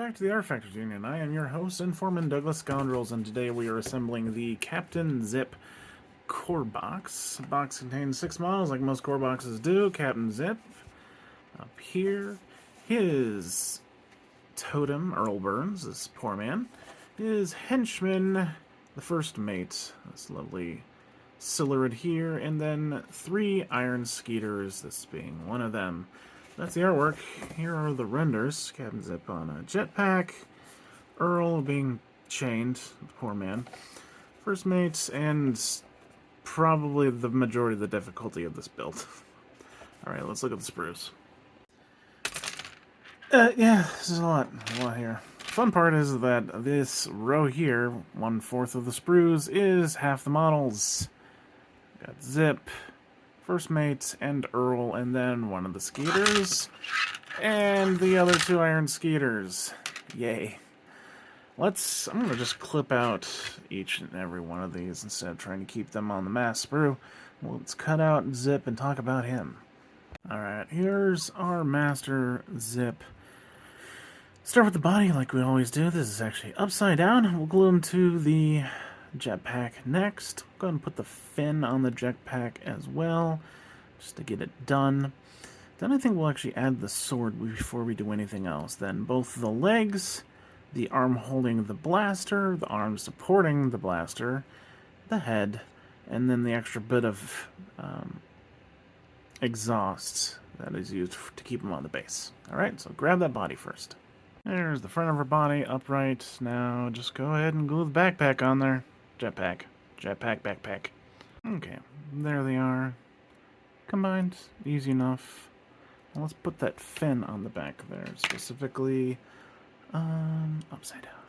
back to the Artefactors Union. I am your host and foreman, Douglas Scoundrels, and today we are assembling the Captain Zipp Core Box. The box contains 6 models, like most core boxes do. Captain Zipp, up here. His totem, Earl Burns, this poor man. His henchman, the first mate, this lovely Silhouette here, and then 3 iron Skeeters, this being one of them. That's the artwork. Here are the renders. Captain Zipp on a jetpack. Earl being chained, the poor man. First mates, and probably the majority of the difficulty of this build. Alright, let's look at the sprues. Yeah, this is a lot here. Fun part is that this row here, 1/4 of the sprues, is half the models. Got Zipp, first mate, and Earl, and then one of the Skeeters, and the other 2 iron Skeeters. Yay. I'm gonna just clip out each and every one of these instead of trying to keep them on the mass sprue. Well, let's cut out Zipp and talk about him. Alright, here's our master Zipp. Start with the body like we always do. This is actually upside down. We'll glue him to the jetpack next. Go ahead and put the fin on the jetpack as well, just to get it done. Then I think we'll actually add the sword before we do anything else. Then both the legs, the arm holding the blaster, the arm supporting the blaster, the head, and then the extra bit of exhaust that is used to keep him on the base. Alright, so grab that body first. There's the front of her body, upright. Now just go ahead and glue the backpack on there. Jetpack. Jetpack, backpack. Okay, there they are. Combined. Easy enough. Now let's put that fin on the back there, specifically upside down.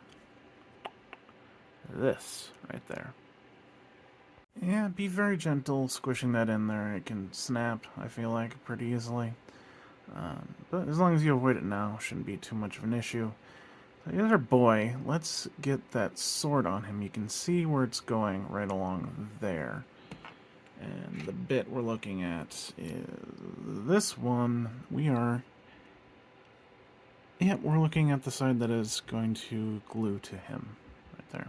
This, right there. Yeah, be very gentle squishing that in there. It can snap, I feel like, pretty easily. But as long as you avoid it now, shouldn't be too much of an issue. So here's our boy. Let's get that sword on him. You can see where it's going right along there. And the bit we're looking at is this one. We're looking at the side that is going to glue to him. Right there.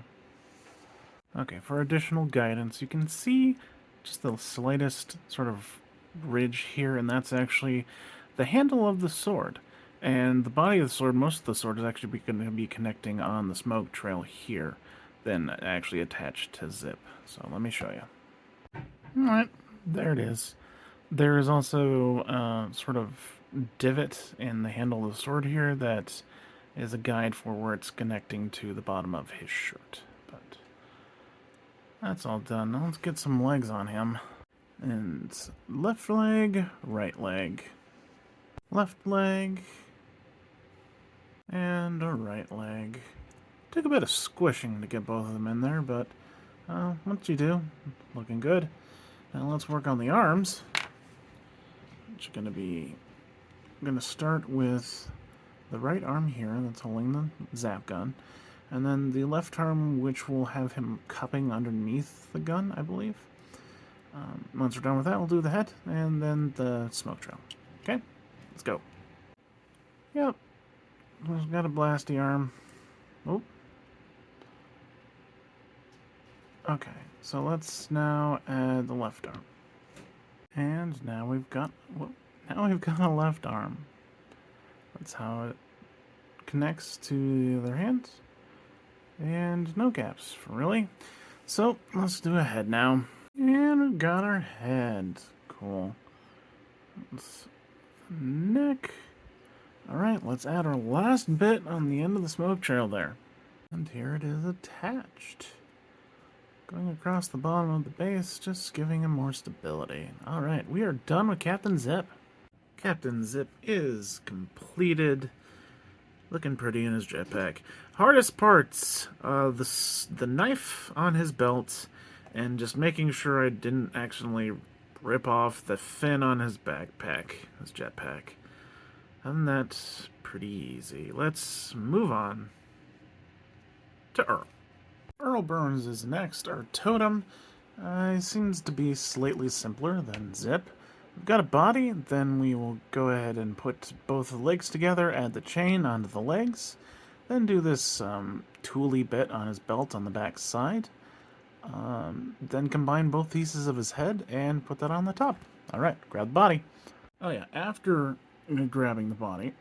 Okay, for additional guidance, you can see just the slightest sort of ridge here, and that's actually the handle of the sword. And the body of the sword, most of the sword is actually going to be connecting on the smoke trail here, then actually attached to Zipp. So let me show you. Alright, there it is. There is also a sort of divot in the handle of the sword here that is a guide for where it's connecting to the bottom of his shirt. But that's all done. Now let's get some legs on him. And left leg, right leg. Left leg, and a right leg. Took a bit of squishing to get both of them in there, but once you do, looking good. Now let's work on the arms, which are going to start with the right arm here that's holding the zap gun, and then the left arm, which will have him cupping underneath the gun, I believe. Once we're done with that, we'll do the head, and then the smoke trail. Okay? Let's go. Yep. We've got a blasty arm. Oh. Okay, so let's now add the left arm. And now we've got a left arm. That's how it connects to the other hand. And no gaps, really. So let's do a head now. And we've got our head. Cool. Neck. Alright, let's add our last bit on the end of the smoke trail there. And here it is attached. Going across the bottom of the base, just giving him more stability. Alright, we are done with Captain Zipp. Captain Zipp is completed. Looking pretty in his jetpack. Hardest parts, the knife on his belt, and just making sure I didn't accidentally rip off the fin on his backpack, his jetpack. Other than that, pretty easy. Let's move on to Earl. Earl Burns is next. Our totem seems to be slightly simpler than Zipp. We've got a body, then we will go ahead and put both the legs together, add the chain onto the legs, Then do this tooly bit on his belt on the back side. Then combine both pieces of his head and put that on the top. Alright, grab the body. Oh yeah, after grabbing the body,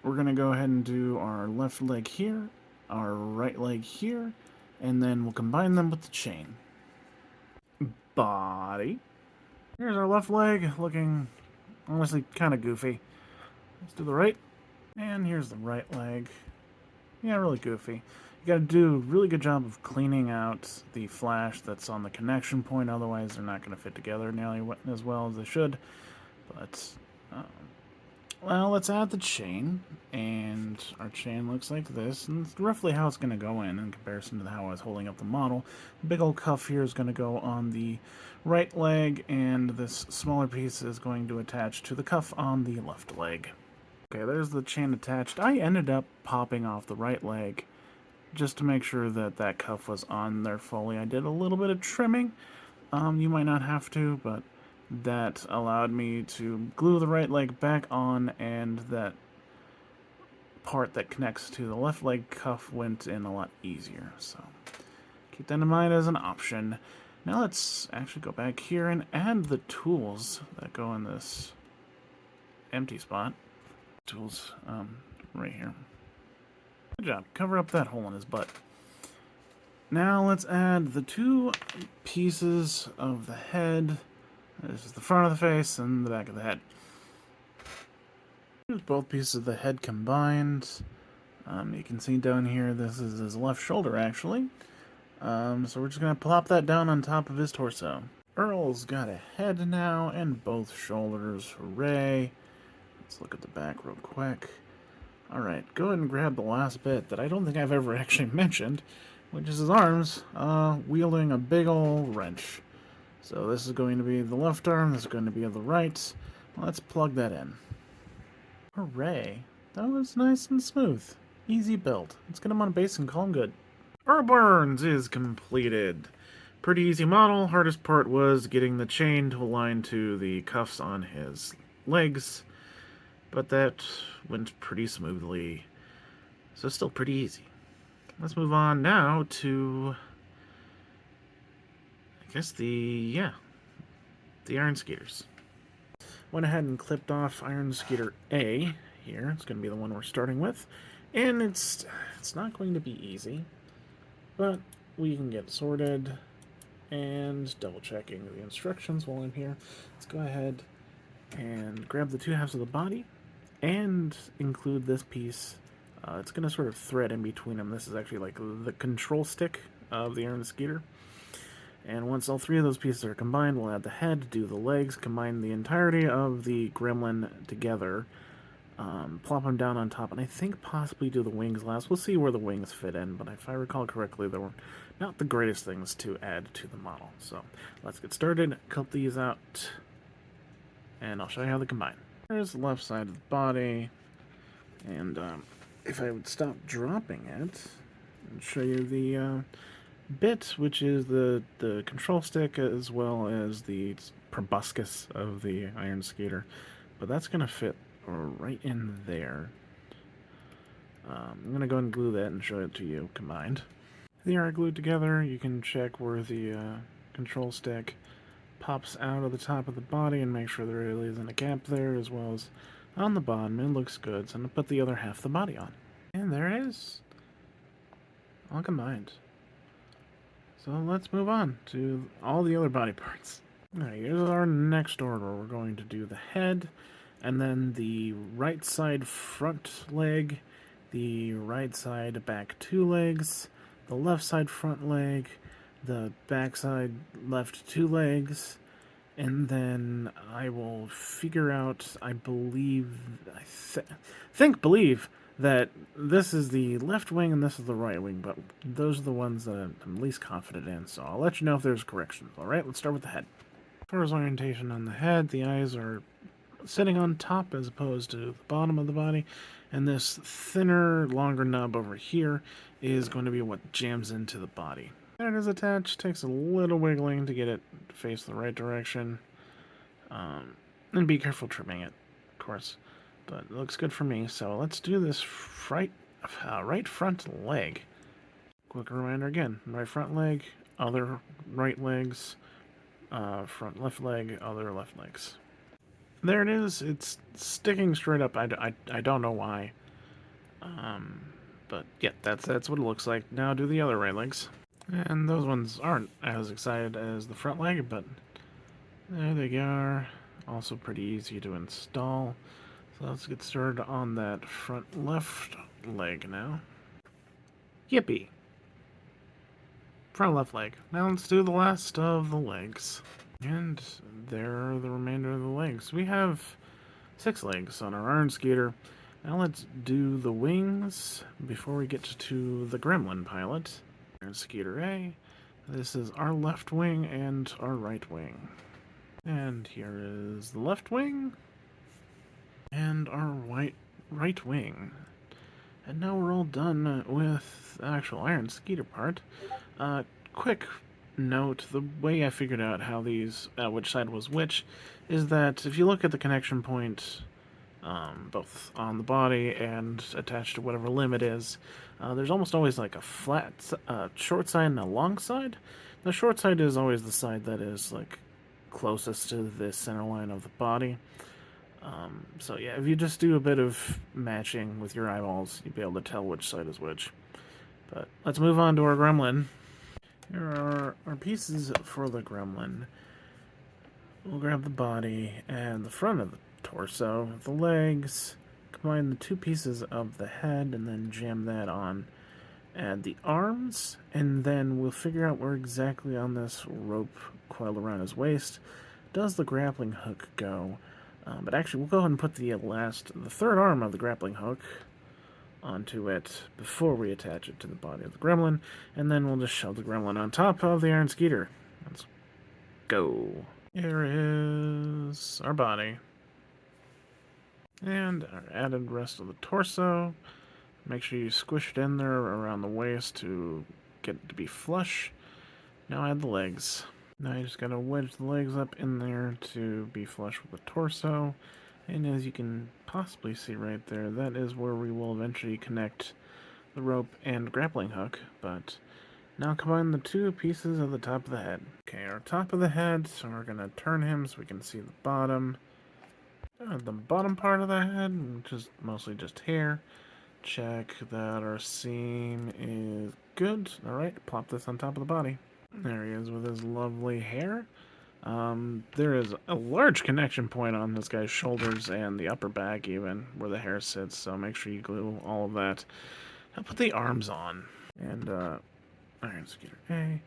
we're going to go ahead and do our left leg here, our right leg here, and then we'll combine them with the chain. Body. Here's our left leg, looking honestly kind of goofy. Let's do the right. And here's the right leg. Yeah, really goofy. You gotta do a really good job of cleaning out the flash that's on the connection point, otherwise they're not gonna fit together nearly as well as they should. But, well, let's add the chain, and our chain looks like this, and it's roughly how it's gonna go in comparison to how I was holding up the model. The big old cuff here is gonna go on the right leg, and this smaller piece is going to attach to the cuff on the left leg. Okay, there's the chain attached. I ended up popping off the right leg just to make sure that that cuff was on there fully. I did a little bit of trimming. You might not have to, but that allowed me to glue the right leg back on, and that part that connects to the left leg cuff went in a lot easier. So keep that in mind as an option. Now let's actually go back here and add the tools that go in this empty spot. Tools right here. Good job. Cover up that hole in his butt. Now let's add the two pieces of the head. This is the front of the face and the back of the head. Here's both pieces of the head combined. You can see down here, this is his left shoulder actually. So we're just going to plop that down on top of his torso. Earl's got a head now and both shoulders. Hooray. Let's look at the back real quick. Alright, go ahead and grab the last bit that I don't think I've ever actually mentioned, which is his arms, wielding a big old wrench. So this is going to be the left arm, this is going to be the right. Let's plug that in. Hooray. That was nice and smooth. Easy build. Let's get him on base and call him good. Earl Burns is completed. Pretty easy model. Hardest part was getting the chain to align to the cuffs on his legs. But that went pretty smoothly, so still pretty easy. Let's move on now to, I guess, the Iron Skeeters. Went ahead and clipped off Iron Skeeter A here. It's going to be the one we're starting with, and it's not going to be easy, but we can get sorted. And double checking the instructions while I'm here. Let's go ahead and grab the two halves of the body and include this piece. It's going to sort of thread in between them. This is actually like the control stick of the Iron Skeeter. And once all three of those pieces are combined, we'll add the head, do the legs, combine the entirety of the gremlin together, plop them down on top, and I think possibly do the wings last. We'll see where the wings fit in, but if I recall correctly, they were not the greatest things to add to the model. So let's get started, cut these out, and I'll show you how they combine. There's the left side of the body, and if I would stop dropping it and show you the bit, which is the control stick as well as the proboscis of the Iron Skeeter, but that's going to fit right in there. I'm going to go ahead and glue that and show it to you combined. They are glued together. You can check where the control stick pops out of the top of the body and make sure there really isn't a gap there, as well as on the bottom. It looks good, so I'm going to put the other half of the body on. And there it is. All combined. So let's move on to all the other body parts. Alright, here's our next order. We're going to do the head, and then the right side front leg, the right side back two legs, the left side front leg, the back side left two legs, and then I will figure out, I believe that this is the left wing and this is the right wing, but those are the ones that I'm least confident in, so I'll let you know if there's corrections. Alright, let's start with the head. As far as orientation on the head, the eyes are sitting on top as opposed to the bottom of the body, and this thinner, longer nub over here is going to be what jams into the body. There it is attached. Takes a little wiggling to get it to face the right direction, and be careful trimming it, of course, but it looks good for me. So let's do this right right front leg. Quick reminder again, right front leg, other right legs, front left leg, other left legs. There it is. It's sticking straight up. I don't know why. But yeah, that's what it looks like. Now do the other right legs. And those ones aren't as excited as the front leg, but there they are. Also pretty easy to install. So let's get started on that front left leg now. Yippee! Front left leg. Now let's do the last of the legs. And there are the remainder of the legs. We have 6 legs on our Iron Skeeter. Now let's do the wings before we get to the Gremlin pilot. Iron Skeeter A. This is our left wing and our right wing. And here is the left wing and our right wing. And now we're all done with the actual Iron Skeeter part. Quick note, the way I figured out how these, which side was which, is that if you look at the connection point, both on the body and attached to whatever limb it is, there's almost always like a flat, short side and a long side. The short side is always the side that is like closest to the center line of the body. So yeah, if you just do a bit of matching with your eyeballs, you'll be able to tell which side is which. But let's move on to our gremlin. Here are our pieces for the gremlin. We'll grab the body and the front of the torso, the legs, combine the 2 pieces of the head, and then jam that on. Add the arms, and then we'll figure out where exactly on this rope coiled around his waist does the grappling hook go. But actually, we'll go ahead and put the third arm of the grappling hook onto it before we attach it to the body of the gremlin, and then we'll just shove the gremlin on top of the Iron Skeeter. Let's go. Here is our body. And our added rest of the torso. Make sure you squish it in there around the waist to get it to be flush. Now add the legs. Now you just gotta wedge the legs up in there to be flush with the torso. And as you can possibly see right there, that is where we will eventually connect the rope and grappling hook. But now combine the 2 pieces of the top of the head. Okay, our top of the head, so we're gonna turn him so we can see the bottom. The bottom part of the head, which is mostly just hair. Check that our seam is good. Alright, plop this on top of the body. There he is with his lovely hair. There is a large connection point on this guy's shoulders and the upper back even, where the hair sits, so make sure you glue all of that. Now put the arms on. And, Iron Skeeter A. As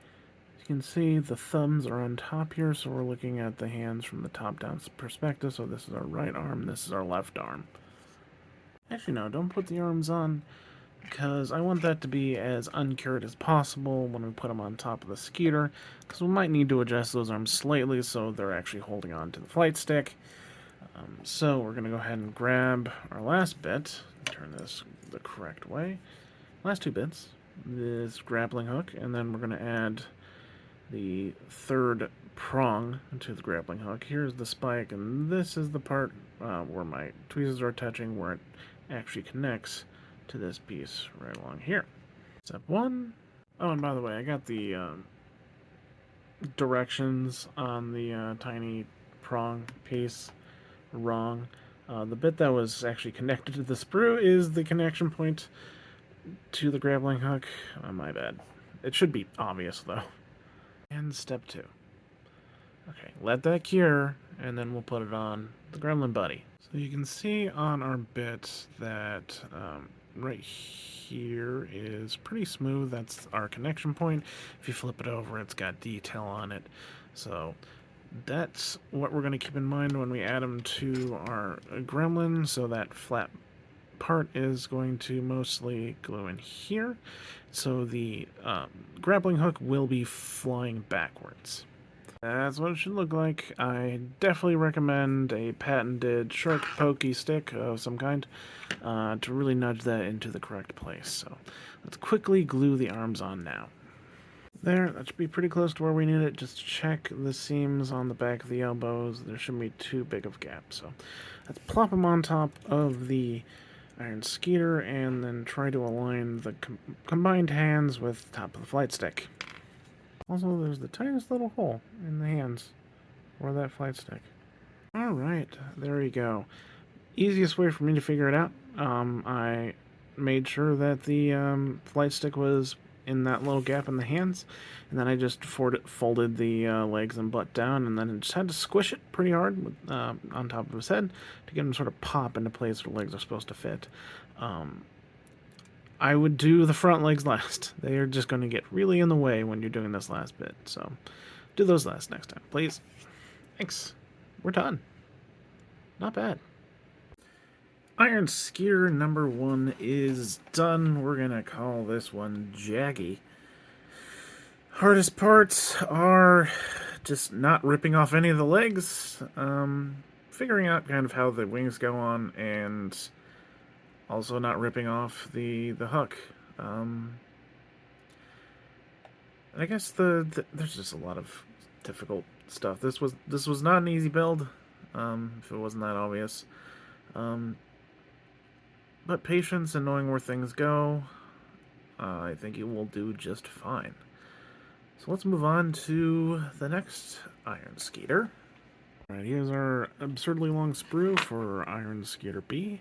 you can see, the thumbs are on top here, so we're looking at the hands from the top-down perspective, so this is our right arm, this is our left arm. Actually, no, don't put the arms on, because I want that to be as uncured as possible when we put them on top of the Skeeter, because we might need to adjust those arms slightly so they're actually holding on to the flight stick. So we're going to go ahead and grab our last bit, turn this the correct way, last 2 bits, this grappling hook, and then we're going to add the third prong to the grappling hook. Here's the spike, and this is the part where my tweezers are touching, where it actually connects to this piece right along here. Step 1. Oh, and by the way, I got the directions on the tiny prong piece wrong. The bit that was actually connected to the sprue is the connection point to the grappling hook. My bad. It should be obvious, though. And step 2. Okay, let that cure, and then we'll put it on the gremlin buddy. So you can see on our bit that right here is pretty smooth. That's our connection point. If you flip it over, it's got detail on it. So that's what we're going to keep in mind when we add them to our gremlin. So that flat part is going to mostly glue in here. So the grappling hook will be flying backwards. That's what it should look like. I definitely recommend a patented shark pokey stick of some kind to really nudge that into the correct place. So let's quickly glue the arms on now. There, that should be pretty close to where we need it. Just check the seams on the back of the elbows. There shouldn't be too big of gaps. So let's plop them on top of the Iron Skeeter, and then try to align the combined hands with the top of the flight stick. Also, there's the tiniest little hole in the hands for that flight stick. Alright, there you go. Easiest way for me to figure it out, I made sure that the flight stick was in that little gap in the hands, and then I just folded the legs and butt down, and then I just had to squish it pretty hard with, on top of his head to get him sort of pop into place where legs are supposed to fit. I would do the front legs last. They are just going to get really in the way when you're doing this last bit, so do those last next time, please. Thanks. We're done. Not bad. Iron Skeeter number 1 is done. We're gonna call this one Jaggy. Hardest parts are just not ripping off any of the legs, figuring out kind of how the wings go on, and also not ripping off the hook. I guess there's just a lot of difficult stuff. This was not an easy build, if it wasn't that obvious. But patience and knowing where things go, I think it will do just fine. So let's move on to the next Iron Skeeter. Alright, here's our absurdly long sprue for Iron Skeeter B.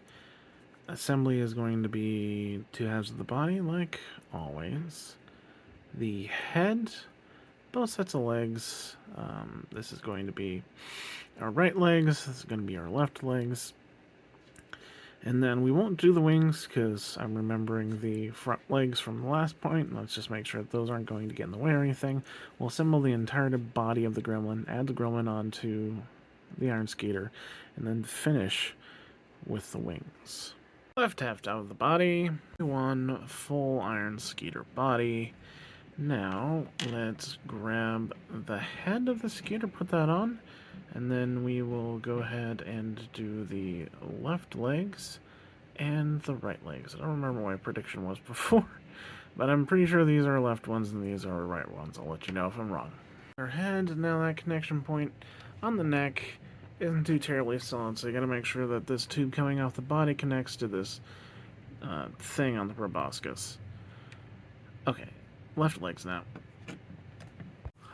Assembly is going to be 2 halves of the body, like always. The head, both sets of legs. This is going to be our right legs, this is going to be our left legs. And then we won't do the wings because I'm remembering the front legs from the last point. Let's just make sure that those aren't going to get in the way or anything. We'll assemble the entire body of the gremlin, add the gremlin onto the Iron Skeeter, and then finish with the wings. Left half out of the body, one full Iron Skeeter body. Now let's grab the head of the Skeeter, put that on. And then we will go ahead and do the left legs and the right legs. I don't remember what my prediction was before, but I'm pretty sure these are left ones and these are right ones. I'll let you know if I'm wrong. Our head, now that connection point on the neck isn't too terribly solid, so you gotta make sure that this tube coming off the body connects to this thing on the proboscis. Okay, left legs now.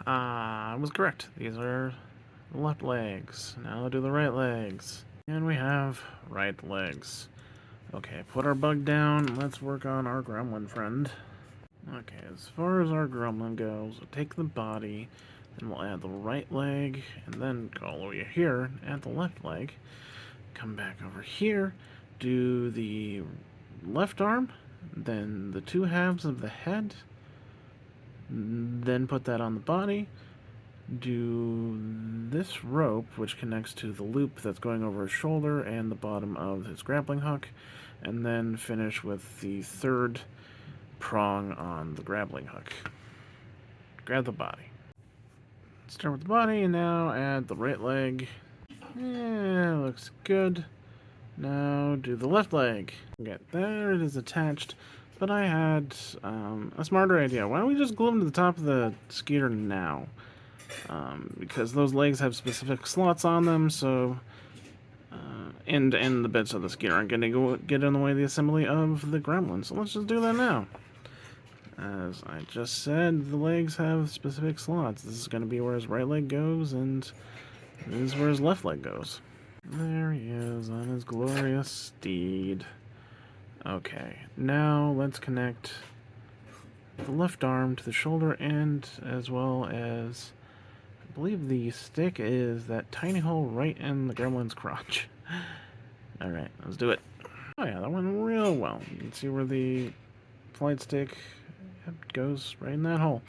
I was correct. These are the left legs. Now do the right legs. And we have right legs. Okay, put our bug down. Let's work on our gremlin friend. Okay, as far as our gremlin goes, we'll take the body, and we'll add the right leg, and then go all the way here, add the left leg. Come back over here, do the left arm, then the 2 halves of the head, then put that on the body. Do this rope, which connects to the loop that's going over his shoulder and the bottom of his grappling hook, and then finish with the 3rd prong on the grappling hook. Grab the body. Start with the body, and now add the right leg. Yeah, looks good. Now do the left leg. Okay, there it is attached, but I had a smarter idea. Why don't we just glue them to the top of the Skeeter now? Because those legs have specific slots on them, so and the bits of the Skeeter aren't going to get in the way of the assembly of the gremlin. So let's just do that now. As I just said, the legs have specific slots. This is going to be where his right leg goes, and this is where his left leg goes. There he is on his glorious steed. Okay, now let's connect the left arm to the shoulder end, as well as I believe the stick is that tiny hole right in the gremlin's crotch. Alright, let's do it. Oh yeah, that went real well. You can see where the flight stick goes right in that hole.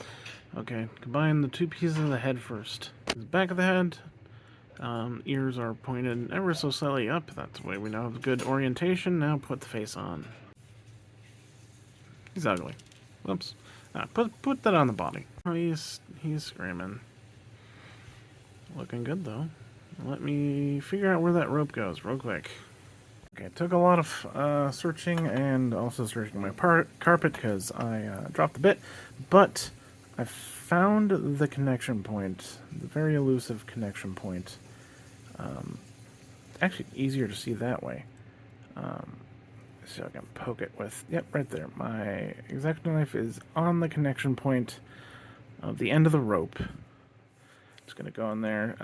Okay, combine the 2 pieces of the head first. The back of the head, ears are pointed ever so slightly up. That's the way we know have good orientation. Now put the face on. He's ugly. Whoops. Put that on the body. Oh, he's screaming. Looking good though. Let me figure out where that rope goes real quick. Okay, it took a lot of searching and also searching my carpet because I dropped the bit, but I found the connection point, the very elusive connection point. Actually, easier to see that way. So I can poke it with, yep, right there. My X-Acto knife is on the connection point of the end of the rope. It's going to go in there.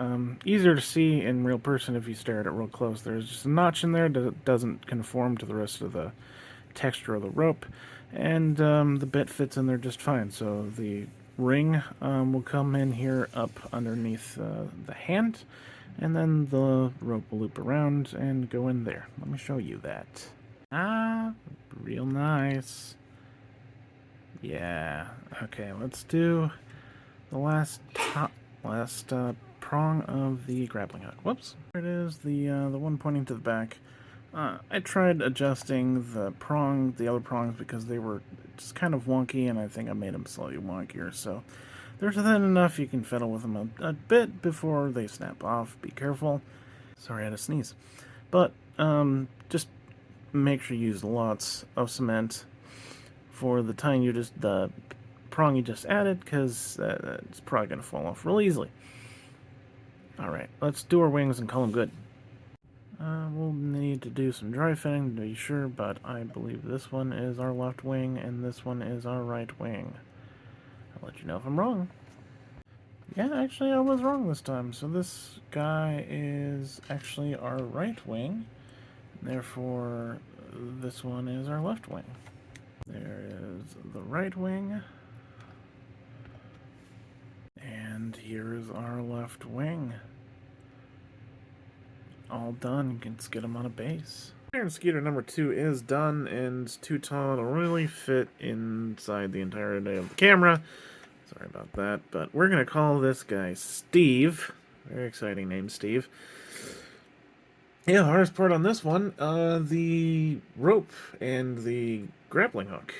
Easier to see in real person if you stare at it real close. There's just a notch in there that doesn't conform to the rest of the texture of the rope, and the bit fits in there just fine. So the ring will come in here up underneath the hand, and then the rope will loop around and go in there. Let me show you that. Ah, real nice. Yeah. Okay, let's do the last prong of the grappling hook. Whoops. There it is, the one pointing to the back. I tried adjusting the other prongs, because they were just kind of wonky, and I think I made them slightly wonkier. So there's then enough you can fiddle with them a bit before they snap off. Be careful. Sorry, I had a sneeze. But just make sure you use lots of cement for the prong you just added, because it's probably going to fall off real easily. Alright, let's do our wings and call them good. We'll need to do some dry fitting to be sure, but I believe this one is our left wing and this one is our right wing. I'll let you know if I'm wrong. Yeah, actually I was wrong this time. So this guy is actually our right wing. Therefore, this one is our left wing. There is the right wing. And here's our left wing. All done. Let's get them on a base. Iron Skeeter number 2 is done and too tall to really fit inside the entirety of the camera. Sorry about that, but we're going to call this guy Steve. Very exciting name, Steve. Yeah, the hardest part on this one, the rope and the grappling hook.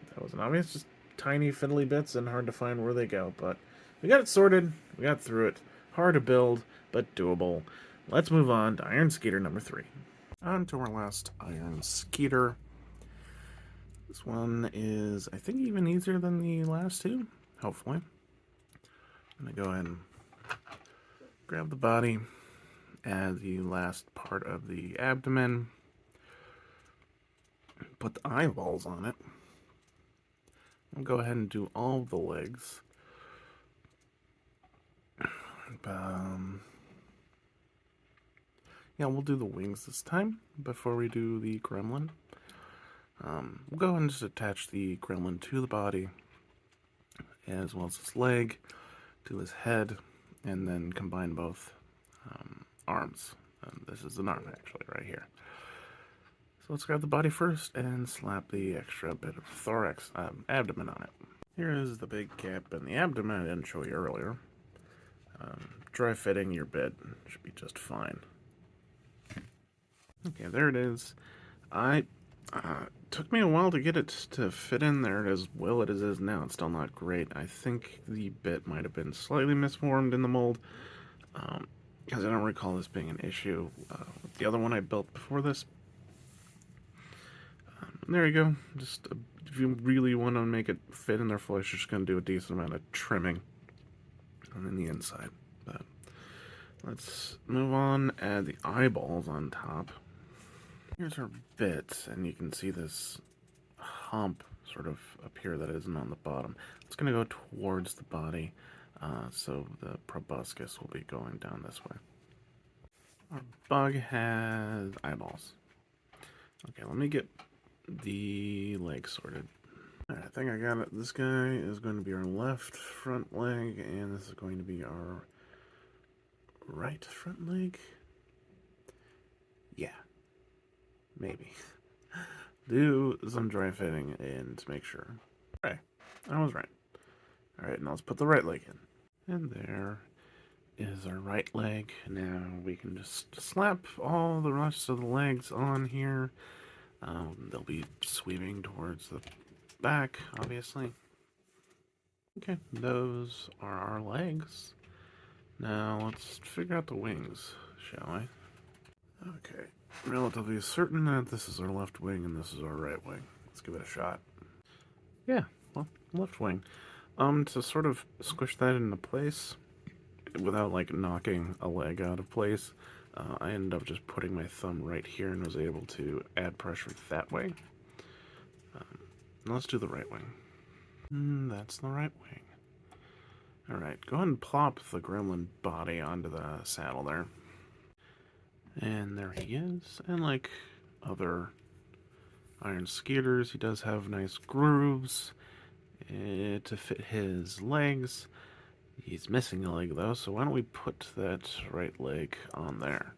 That wasn't obvious, just tiny fiddly bits and hard to find where they go, but we got it sorted, we got through it. Hard to build, but doable. Let's move on to Iron Skeeter number 3. On to our last Iron Skeeter. This one is, I think, even easier than the last two, hopefully. I'm going to go ahead and grab the body, add the last part of the abdomen, put the eyeballs on it. I'll go ahead and do all the legs. Yeah, we'll do the wings this time before we do the gremlin. We'll go ahead and just attach the gremlin to the body, as well as his leg, to his head, and then combine both arms. This is an arm, actually, right here. So let's grab the body first and slap the extra bit of thorax, abdomen on it. Here is the big cap and the abdomen I didn't show you earlier. Dry fitting your bit should be just fine. Okay, there it is. Took me a while to get it to fit in there as well as it is now. It's still not great. I think the bit might have been slightly misformed in the mold, because I don't recall this being an issue with the other one I built before this. There you go. Just if you really want to make it fit in there fully, you're just going to do a decent amount of trimming on the inside. But let's move on. Add the eyeballs on top. Here's our bit, and you can see this hump sort of up here that isn't on the bottom. It's going to go towards the body, so the proboscis will be going down this way. Our bug has eyeballs. Okay, let me get the leg sorted. Alright, I think I got it. This guy is going to be our left front leg, and this is going to be our right front leg. Yeah. Maybe. Do some dry fitting and to make sure. Okay, I was right. Alright, now let's put the right leg in. And there is our right leg. Now we can just slap all the rest of the legs on here. They'll be sweeping towards the back, obviously. Okay, those are our legs. Now let's figure out the wings, shall we? Okay, relatively certain that this is our left wing and this is our right wing. Let's give it a shot. Yeah, well, left wing. To sort of squish that into place without like knocking a leg out of place, I ended up just putting my thumb right here and was able to add pressure that way. Let's do the right wing. That's the right wing. Alright, go ahead and plop the gremlin body onto the saddle there. And there he is. And like other iron Skeeters, he does have nice grooves to fit his legs. He's missing a leg though, so why don't we put that right leg on there?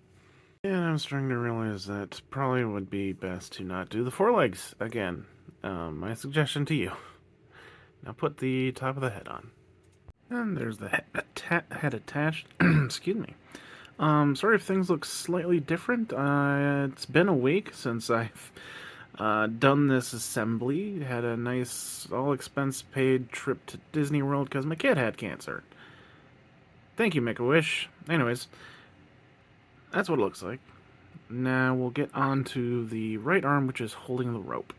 And I'm starting to realize that probably would be best to not do the forelegs again. My suggestion to you. Now put the top of the head on. And there's the head attached. Excuse me. Sorry if things look slightly different. It's been a week since I've done this assembly. Had a nice, all-expense-paid trip to Disney World because my kid had cancer. Thank you, Make-A-Wish. Anyways, that's what it looks like. Now we'll get on to the right arm, which is holding the rope.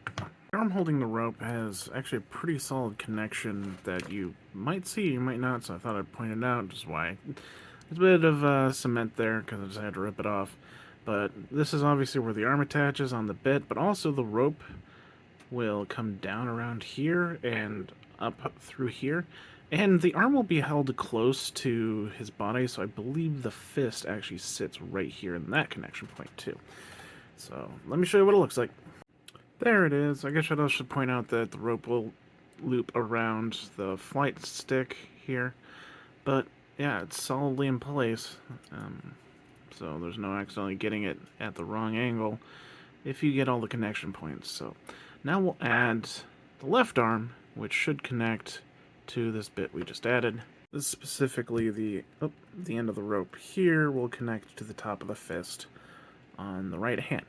The arm holding the rope has actually a pretty solid connection that you might see, you might not, so I thought I'd point it out, just why. There's a bit of cement there, because I just had to rip it off. But this is obviously where the arm attaches on the bit, but also the rope will come down around here and up through here. And the arm will be held close to his body, so I believe the fist actually sits right here in that connection point too. So let me show you what it looks like. There it is. I guess I should point out that the rope will loop around the flight stick here. But yeah, it's solidly in place. So there's no accidentally getting it at the wrong angle if you get all the connection points. So now we'll add the left arm, which should connect to this bit we just added. This specifically the end of the rope here will connect to the top of the fist on the right hand.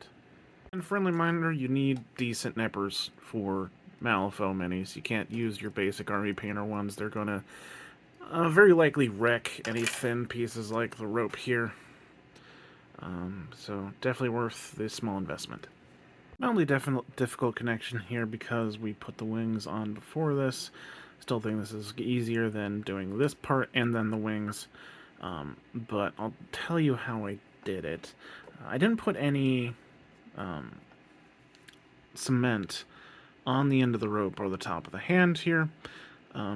And friendly reminder, you need decent nippers for Malifaux minis. You can't use your basic army painter ones. They're going to very likely wreck any thin pieces like the rope here. So definitely worth the small investment. Mildly difficult connection here because we put the wings on before this. Still think this is easier than doing this part and then the wings. But I'll tell you how I did it. I didn't put any cement on the end of the rope or the top of the hand here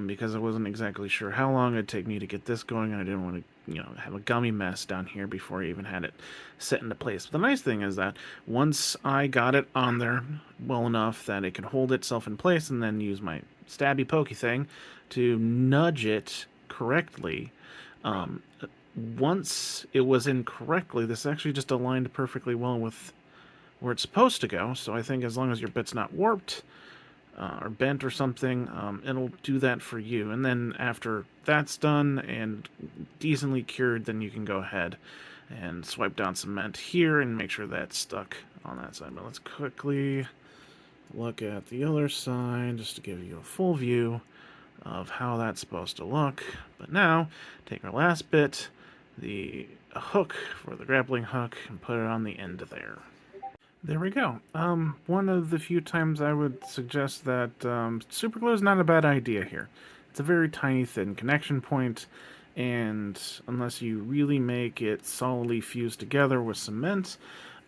because I wasn't exactly sure how long it'd take me to get this going, and I didn't want to have a gummy mess down here before I even had it set into place. But the nice thing is that once I got it on there well enough that it could hold itself in place and then use my stabby pokey thing to nudge it correctly, once it was in correctly, this actually just aligned perfectly well with where it's supposed to go. So I think as long as your bit's not warped or bent or something, it'll do that for you. And then after that's done and decently cured, then you can go ahead and swipe down cement here and make sure that's stuck on that side. But let's quickly look at the other side just to give you a full view of how that's supposed to look. But now, take our last bit, the hook for the grappling hook, and put it on the end of there. There we go. One of the few times I would suggest that super glue is not a bad idea here. It's a very tiny, thin connection point, and unless you really make it solidly fused together with cement,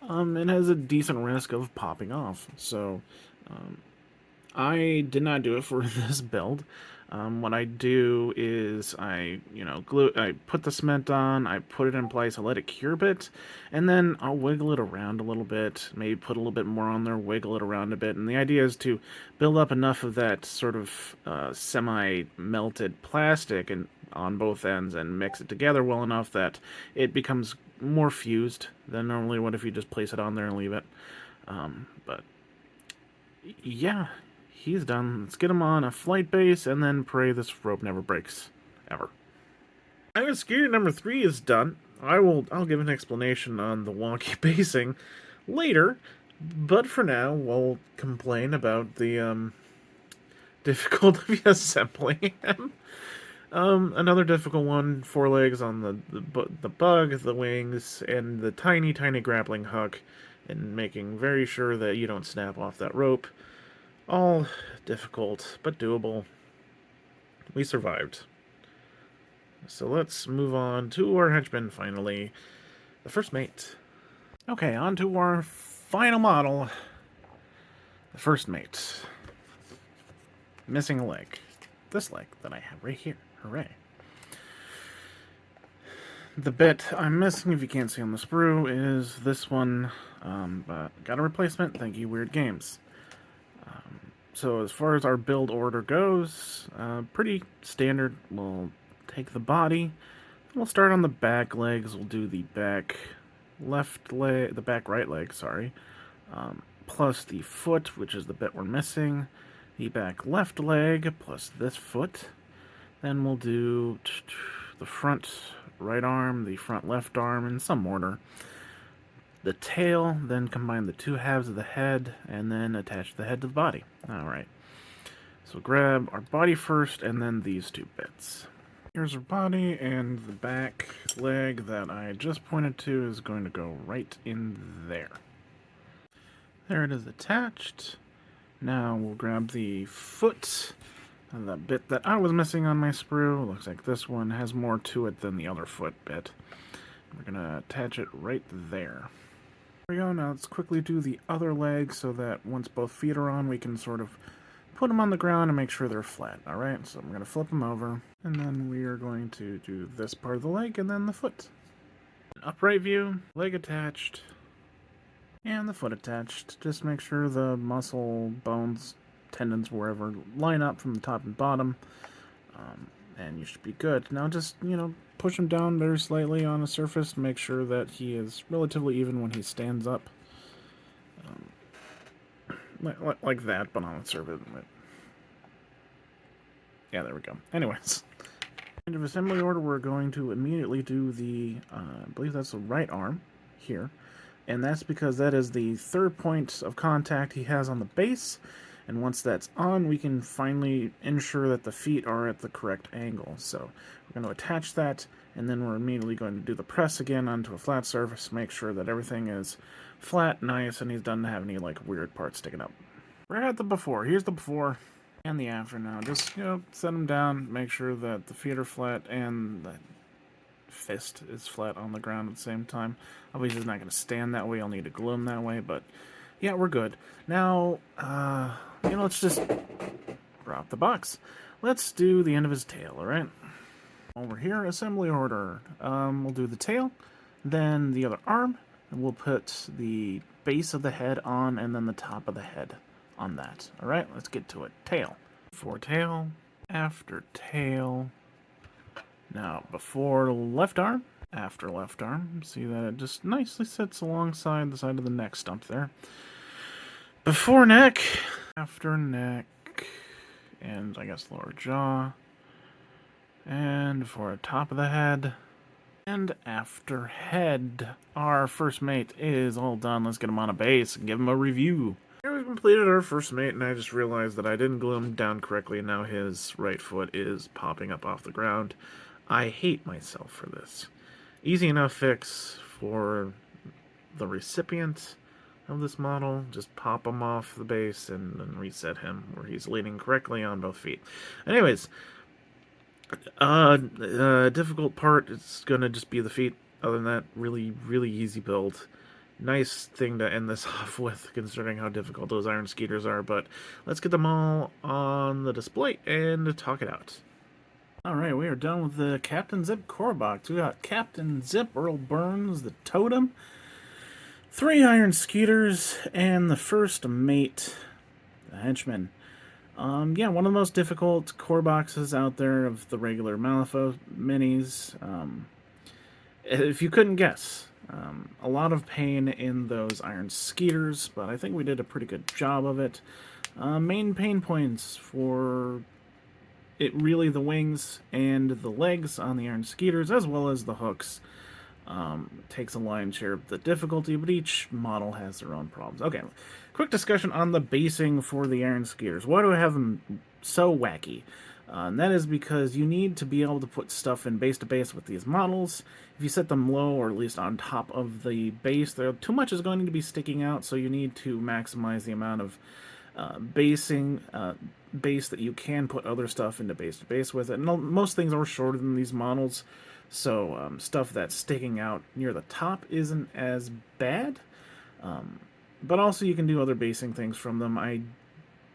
it has a decent risk of popping off. So I did not do it for this build. What I do is I put the cement on, I put it in place, I let it cure a bit, and then I'll wiggle it around a little bit, maybe put a little bit more on there, wiggle it around a bit, and the idea is to build up enough of that sort of semi-melted plastic on both ends and mix it together well enough that it becomes more fused than normally would if you just place it on there and leave it. But yeah, he's done. Let's get him on a flight base and then pray this rope never breaks. Ever. I guess Skeeter number 3 is done. I'll give an explanation on the wonky basing later, but for now we'll complain about the difficulty of assembling him. Another difficult one, forelegs on the bug, the wings, and the tiny grappling hook, and making very sure that you don't snap off that rope. All difficult, but doable. We survived. So let's move on to our henchman finally. the first mate. Okay, on to our final model, the first mate. Missing a leg. This leg that I have right here. Hooray. The bit I'm missing, if you can't see on the sprue, is this one, but got a replacement. Thank you, Weird Games. So as far as our build order goes, pretty standard. We'll take the body. We'll start on the back legs. We'll do the back left leg, the back right leg, sorry, plus the foot, which is the bit we're missing. The back left leg plus this foot. Then we'll do the front right arm, the front left arm in some order. The tail, then combine the two halves of the head, and then attach the head to the body. Alright. So grab our body first, and then these two bits. Here's our body, and the back leg that I just pointed to is going to go right in there. There it is attached. Now we'll grab the foot, and the bit that I was missing on my sprue. Looks like this one has more to it than the other foot bit. We're going to attach it right there. There we go. Now let's quickly do the other leg so that once both feet are on, we can sort of put them on the ground and make sure they're flat. Alright, so I'm going to flip them over, and then we are going to do this part of the leg and then the foot. An upright view, leg attached, and the foot attached. Just make sure the muscle, bones, tendons, wherever, line up from the top and bottom, and you should be good. Now just, push him down very slightly on the surface to make sure that he is relatively even when he stands up. Like that, but on the surface. Yeah, there we go. Anyways, end of assembly order, we're going to immediately do the, I believe that's the right arm here. And that's because that is the third point of contact he has on the base. And once that's on, we can finally ensure that the feet are at the correct angle. So we're going to attach that, and then we're immediately going to do the press again onto a flat surface, make sure that everything is flat, nice, and he doesn't have any weird parts sticking up. We're at the before. Here's the before and the after now. Just, set them down, make sure that the feet are flat and the fist is flat on the ground at the same time. Obviously, it's not going to stand that way. I'll need to glue him that way, but yeah, we're good. Now, let's just drop the box. Let's do the end of his tail, alright? Over here, assembly order. We'll do the tail, then the other arm, and we'll put the base of the head on, and then the top of the head on that. Alright, let's get to it. Tail. Before tail, after tail. Now, before left arm, after left arm. See that it just nicely sits alongside the side of the neck stump there. Before neck, after neck, and I guess lower jaw, and before top of the head, and after head. Our first mate is all done. Let's get him on a base and give him a review. Here we've completed our first mate, and I just realized that I didn't glue him down correctly, and now his right foot is popping up off the ground. I hate myself for this. Easy enough fix for the recipient of this model. Just pop him off the base and then reset him where he's leaning correctly on both feet. Anyways, difficult part is gonna just be the feet. Other than that, really, really easy build. Nice thing to end this off with, considering how difficult those iron Skeeters are. But let's get them all on the display and talk it out. Alright, we are done with the Captain Zipp Core Box. We got Captain Zipp, Earl Burns, the Totem, 3 iron Skeeters, and the first mate, the Henchman. Yeah, one of the most difficult core boxes out there of the regular Malifaux minis. If you couldn't guess, a lot of pain in those iron Skeeters, but I think we did a pretty good job of it. Main pain points for it, really the wings and the legs on the iron Skeeters, as well as the hooks. Takes a lion's share of the difficulty, but each model has their own problems. Okay, quick discussion on the basing for the iron Skeeters. Why do I have them so wacky? And that is because you need to be able to put stuff in base to base with these models. If you set them low, or at least on top of the base, too much is going to be sticking out, so you need to maximize the amount of base that you can put other stuff into base to base with it. And most things are shorter than these models, So stuff that's sticking out near the top isn't as bad. But also you can do other basing things from them. I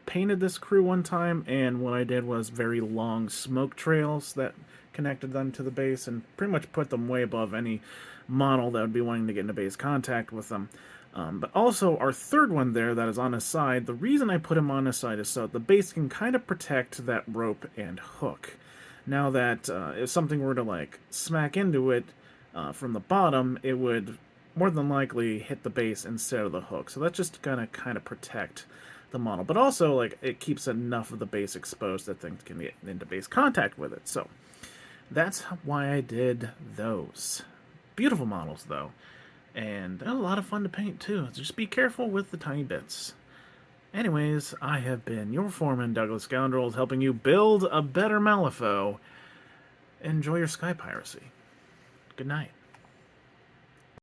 painted this crew one time, and what I did was very long smoke trails that connected them to the base and pretty much put them way above any model that would be wanting to get into base contact with them. But also, our third one there that is on his side, the reason I put him on his side is so the base can kind of protect that rope and hook. Now that if something were to like smack into it from the bottom, it would more than likely hit the base instead of the hook. So that's just gonna kind of protect the model. But also, like, it keeps enough of the base exposed that things can get into base contact with it. So that's why I did those. Beautiful models, though. And they're a lot of fun to paint, too. Just be careful with the tiny bits. Anyways, I have been your foreman, Douglas Scoundrels, helping you build a better Malifaux. Enjoy your sky piracy. Good night.